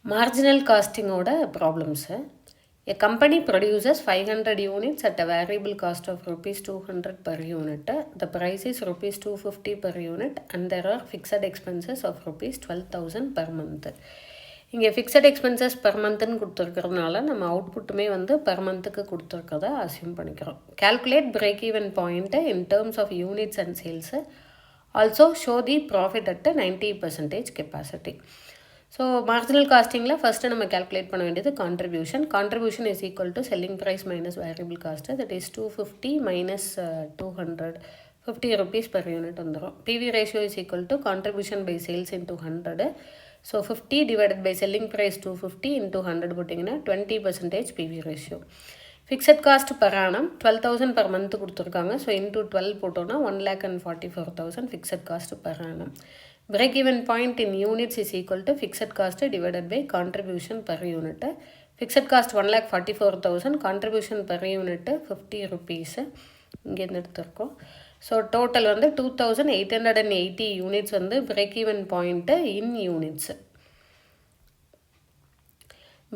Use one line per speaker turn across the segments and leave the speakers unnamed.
Marginal costing oda problems. A company produces 500 units at a variable cost of rupees 200 per unit. The price is rupees 250 per unit and there are fixed expenses of rupees 12,000 per month. இங்கே fixed expenses per மந்த்துன்னு கொடுத்துருக்கிறதுனால நம்ம அவுட்புட்டுமே வந்து per மந்த்துக்கு கொடுத்துருக்கறத assume பண்ணிக்கிறோம். Calculate break even point in terms of units and sales. Also show the profit at 90% capacity. So marginal காஸ்டிங்கில் ஃபஸ்ட்டு நம்ம கேல்குலேட் பண்ண வேண்டியது contribution. Contribution is equal to selling price minus variable cost, that is 250 minus 200, 50 rupees per unit வந்துடும். PV ratio is equal to contribution by sales into 100. So 50 divided by selling price 250 into 100 போட்டிங்கன்னா 20% PV ratio. Fixed cost per annum 12,000 per month கொடுத்துருக்காங்க. So into 12 போட்டோன்னா 1,44,000 fixed cost per annum. Break even point in units is equal to fixed cost divided by contribution per unit. Fixed cost 1,44,000, contribution per unit 50 rupees. இங்கே எடுத்துருக்கோம். So total வந்து 2,880 units வந்து break even point in units.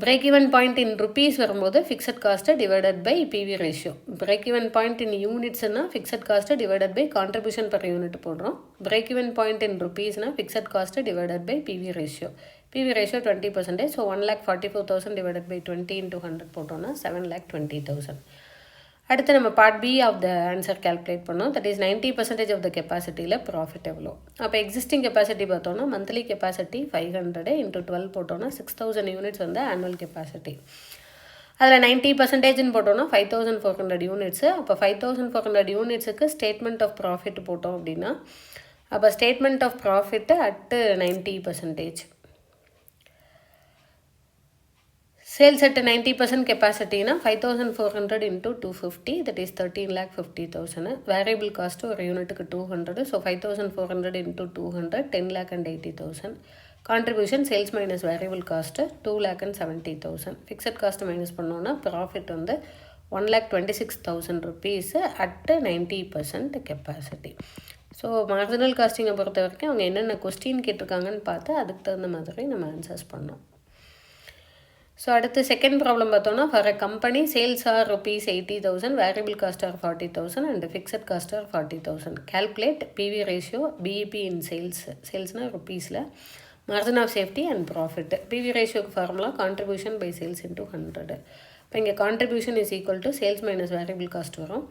Break even point in rupees வரும்போது fixed cost divided by PV ratio. Break even point in யூனிட்ஸ்னால் fixed cost divided by contribution per unit போடுறோம். Break even point in ருபீஸ்னால் fixed cost divided by PV ratio. PV ratio 20%. So 1,44,000 divided by 20 into 100 போட்டோம்னா 7,20,000. அடுத்து நம்ம part B of the answer calculate பண்ணோம். That is 90% of the கெப்பாசிட்டியில் profit எவ்வளோ. அப்போ existing capacity பார்த்தோன்னா monthly capacity 500 into 12 போட்டோன்னா 6,000 units வந்து ஆனுவல் கெப்பாசிட்டி. அதில் 90%ன்னு போட்டோன்னா 5,400 யூனிட்ஸு. அப்போ 5,400 யூனிட்ஸுக்கு ஸ்டேட்மெண்ட் ஆஃப் ப்ராஃபிட் போட்டோம் அப்படின்னா அப்போ statement of profit at 90%. Sales at 90% capacity na 5,400 into 250, that is 13,50,000. Variable cost ஒரு யூனிட்டுக்கு 200, so 5,400 into 200, 10,80,000. Contribution sales minus variable cost 2,70,000. Fixed cost minus பண்ணோன்னா profit வந்து 1,26,000 rupees at 90% capacity. So marginal காஸ்டிங்கை பொறுத்த வரைக்கும் அவங்க என்னென்ன கொஸ்டின் கேட்டிருக்காங்கன்னு பார்த்து அதுக்கு தகுந்த மாதிரி நம்ம ஆன்சர்ஸ் பண்ணோம். ஸோ அடுத்து செகண்ட் ப்ராப்ளம் பார்த்தோன்னா for a company sales are rupees 80,000, variable cost are 40,000 and fixed cost are 40,000. Calculate PV ratio, BEP in சேல்ஸ்னால் ருப்பீஸில், margin of safety and profit. PV ரேஷியோக்கு formula contribution by sales into 100. இப்போ இங்கே contribution is equal to sales minus variable cost வரும்.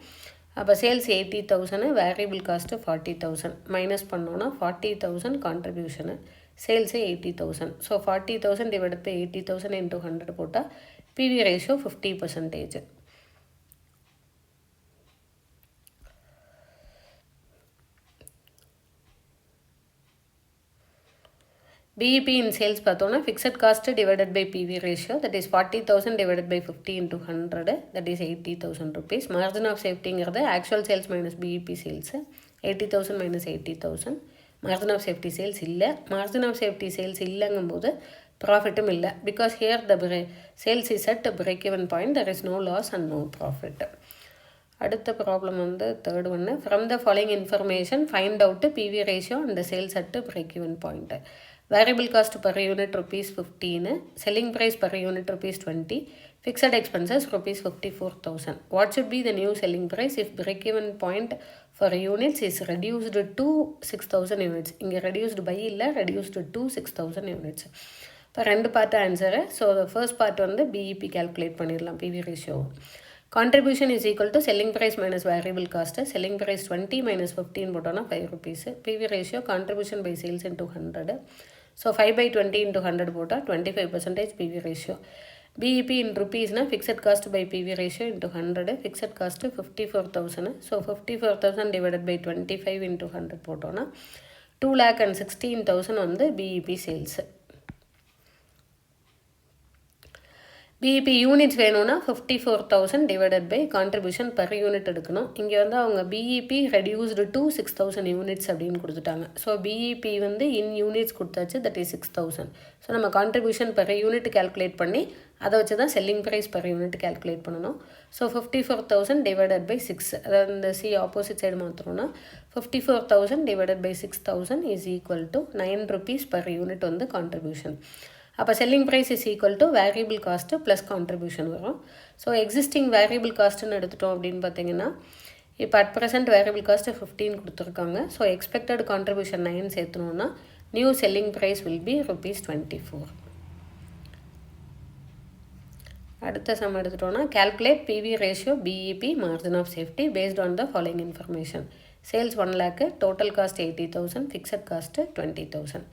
அப்போ sales 80,000, variable cost 40,000 minus பண்ணோன்னா 40,000 contribution, sales 80,000. So 40,000 divided by 80,000 into 100 போட்டால் PV ratio 50%. BEP in sales பார்த்தோன்னா fixed cost divided by PV ratio, that is 40,000 divided by 50 into 100, that is 80,000 rupees. Margin of சேஃப்டிங்கிறது actual sales minus BEP sales, 80,000 minus 80,000. Margin of safety sales இல்லை. Margin of safety sales இல்லைங்கும்போது ப்ராஃபிட்டும் இல்லை. Because here the sales is at break even point, there is no loss and no profit. அடுத்த problem வந்து third ஒன்று. From the following information find out PV ratio and sales at break even point. Variable cost per unit ₹15, selling price per unit ₹20, fixed expenses ₹54,000. What should be the new selling price if break-even point for units is reduced to 6,000 units? இங்கே reduced by இல்லை, reduced to 6,000 units. இப்போ ரெண்டு part answer. So first part வந்து BEP calculate பண்ணிடலாம், PV ratio. Contribution is equal to selling price minus variable cost. Selling price 20 minus 15 போட்டோன்னா 5 rupees. PV ratio contribution by sales into 100. ஸோ 5/20 into 100 போட்டால் 25% PV ratio. BEP in rupees na fixed cost by PV ratio into 100, fixed cost 54,000. So 54,000 divided by 25 into 100 போட்டோன்னா 2,16,000 வந்து BEP sales. BEP units வேணும்னா 54,000 divided by contribution per unit எடுக்கணும். இங்கே வந்து அவங்க BEP reduced to 6,000 units அப்படின்னு கொடுத்துட்டாங்க. So BEP வந்து இன் யூனிட்ஸ் கொடுத்தாச்சு, தட் இஸ் 6,000. ஸோ நம்ம கான்ட்ரிபியூஷன் பர் யூனிட் கேல்குலேட் பண்ணி அதை வச்சு தான் selling price per unit calculate பண்ணணும். ஸோ 54,000 டிவைடட் பை 6, அதாவது இந்த சி ஆப்போசிட் சைடு மாற்றணும்னா 54,000 divided by 6,000 is equal to 9 rupees per unit வந்து கான்ட்ரிபியூஷன். அப்போ selling price is equal to variable cost plus contribution வரும். ஸோ எக்ஸிஸ்டிங் வேரியபிள் காஸ்ட்டுன்னு எடுத்துட்டோம் அப்படின்னு பார்த்தீங்கன்னா இப்போ அட் ப்ரெசென்ட் வேரியபிள் காஸ்ட்டு 15 கொடுத்துருக்காங்க. ஸோ எக்ஸ்பெக்டட் கான்ட்ரிபியூஷன் 9 சேர்த்தணுன்னா new selling price will be ₹24. அடுத்த சம் எடுத்துட்டோன்னா calculate PV ratio BEP margin of safety based on the following information. Sales 1 lakh, total cost 80,000, fixed cost 20,000.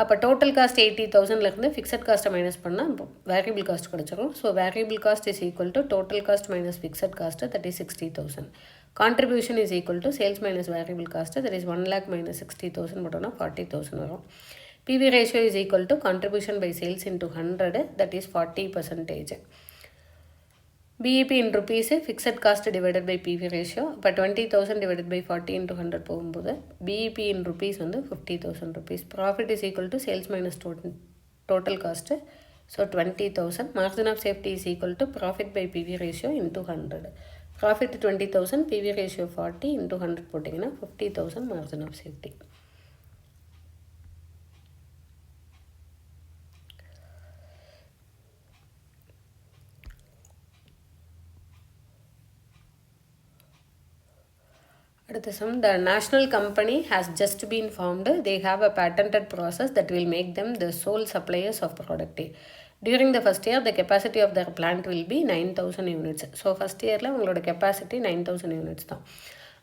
அப்போ total cost 80,000லேருந்து fixed காஸ்ட்டை minus பண்ணால் variable cost கிடச்சிரும். So variable cost is equal to total cost minus fixed cost, that is 60,000. Contribution is equal to sales minus variable cost, that is 1 lakh minus 60,000 போட்டோம்னா 40,000 வரும். PV ratio is equal to contribution by sales into 100, that is 40%. BEP in rupees, fixed cost divided by PV ratio. இப்போ 20,000 divided by 40 into 100 போகும்போது BEP in rupees வந்து 50,000 rupees. Profit is equal to sales minus total cost. So 20,000. Margin of safety is equal to profit by PV ratio into 100. Profit 20,000, PV ratio 40 into 100 போட்டிங்கன்னா 50,000 margin of safety. The national company has just been formed. They have a patented process that will make them the sole suppliers of product. During the first year, the capacity of their plant will be 9,000 units. So first year la ungaloda capacity 9,000 units thaan.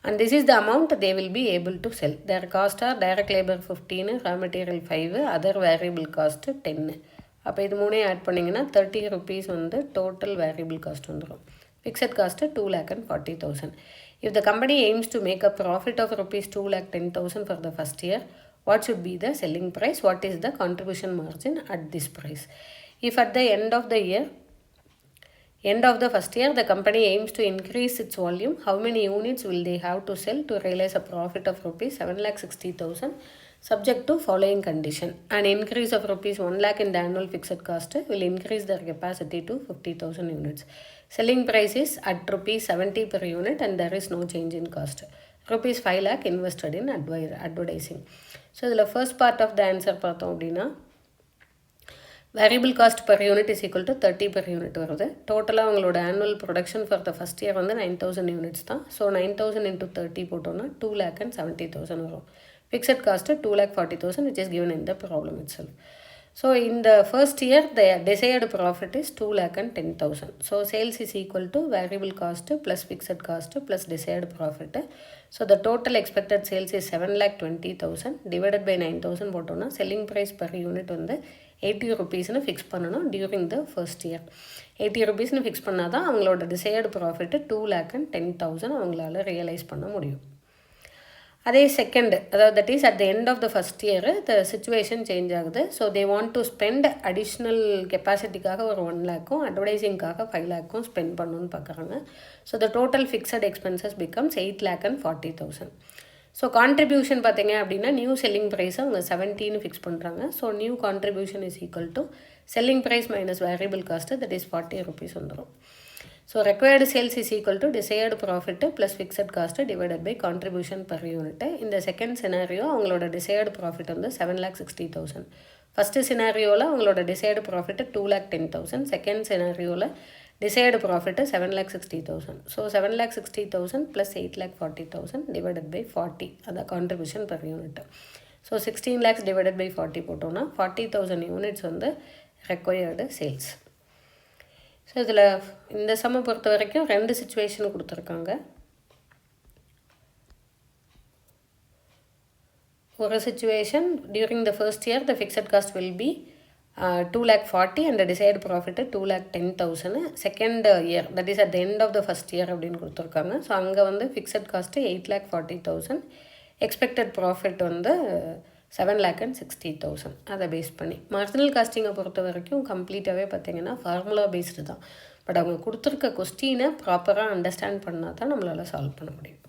And this is the amount they will be able to sell. Their cost are direct labor 15, raw material 5, other variable cost 10. அப்போ இது மூணே add பண்ணிங்கன்னா ₹30 வந்து total variable cost வந்துடும். Fixed cost 2,40,000. If the company aims to make a profit of ₹2,10,000 for the first year, what should be the selling price? What is the contribution margin at this price? If at the end of the first year, the company aims to increase its volume, how many units will they have to sell to realize a profit of ₹7,60,000? Subject to following condition. An increase of ₹1 lakh in the annual fixed cost will increase their capacity to 50,000 units. Selling price is at ₹70 per unit and there is no change in cost. ₹5 lakh invested in advertising. So, the first part of the answer பார்த்தோம் அப்படின்னா variable cost per unit is equal to 30 per unit வருது. டோட்டலாக அவங்களோட annual production for the first year வந்து 9,000 units தான். So 9,000 into 30 போட்டோன்னா 2,70,000 வரும். Fixed cost 2,40,000, which is given in the problem itself. So in the first year, the desired profit is 2,10,000. So sales is equal to variable cost plus fixed cost plus desired profit. So the total expected sales is 7,20,000 divided by 9,000 போட்டோம்னா selling price per unit வந்து ₹80 fix பண்ணணும் during the first year. ₹80 fix பண்ணால் தான் அவங்களோட desired profit 2,10,000 அவங்களால realise பண்ண முடியும். அதே செகண்ட், அதாவது that is at the end of the first year the situation change ஆகுது. So they want to spend additional கெப்பாசிட்டிக்காக ஒரு 1 lakhம் அட்வர்டைஸிங்காக 5 lakhம் ஸ்பெண்ட் பண்ணணும்னு பார்க்குறாங்க. So the total fixed expenses becomes 8,40,000. So contribution பார்த்தீங்க அப்படின்னா நியூ செல்லிங் ப்ரைஸை அவங்க 17 ஃபிக்ஸ் பண்ணுறாங்க. So new contribution is equal to selling price minus variable cost, that is ₹40 வந்துடும். So required sales is equal to desired profit plus fixed cost divided by contribution per unit. In the second scenario, அவங்களோட desired profit வந்து 7,60,000. First scenarioல அவங்களோட desired profit 2,10,000. Second scenarioல desired profit 7,60,000. So 7,60,000 plus 8,40,000 divided by 40. அதான் contribution per unit. So 16 lakhs divided by 40 போட்டோம்னா 40,000 units வந்து required sales. So இதில் இந்த சம்மை பொறுத்த வரைக்கும் 2 சிச்சுவேஷன் கொடுத்துருக்காங்க. ஒரு situation during the first year the fixed cost will be 2,40,000 and desired profit 2,10,000. Second year that is at the end of the first year அப்படின்னு கொடுத்துருக்காங்க. ஸோ அங்கே வந்து ஃபிக்ஸட் காஸ்ட்டு 8,40,000, எக்ஸ்பெக்டட் ப்ராஃபிட் வந்து 7,60,000. அதை பேஸ் பண்ணி marginal காஸ்டிங்கை பொறுத்த வரைக்கும் கம்ப்ளீட்டாகவே பார்த்திங்கன்னா ஃபார்முலா பேஸ்டு தான். பட் அவங்க கொடுத்துருக்க கொஸ்டினை ப்ராப்பராக அண்டர்ஸ்டாண்ட் பண்ணால் தான் நம்மளால் சால்வ் பண்ண முடியும்.